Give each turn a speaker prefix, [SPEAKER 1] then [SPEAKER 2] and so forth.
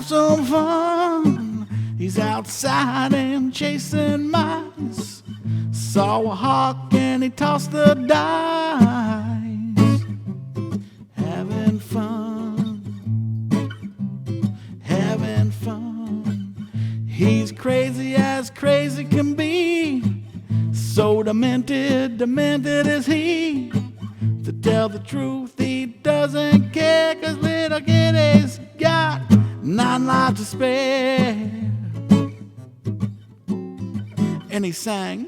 [SPEAKER 1] some fun. He's outside and chasing mice. Saw a hawk and he tossed the dice. Having fun, having fun. He's crazy as crazy can be. So demented, demented is he. To tell the truth, he doesn't care, 'cause little Kitty's got 9 lives to spare. And he sang,